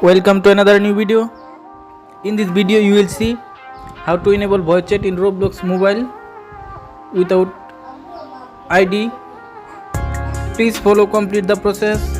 Welcome to another new video. In this video you will see how to enable voice chat in Roblox mobile without ID. Please follow complete the process.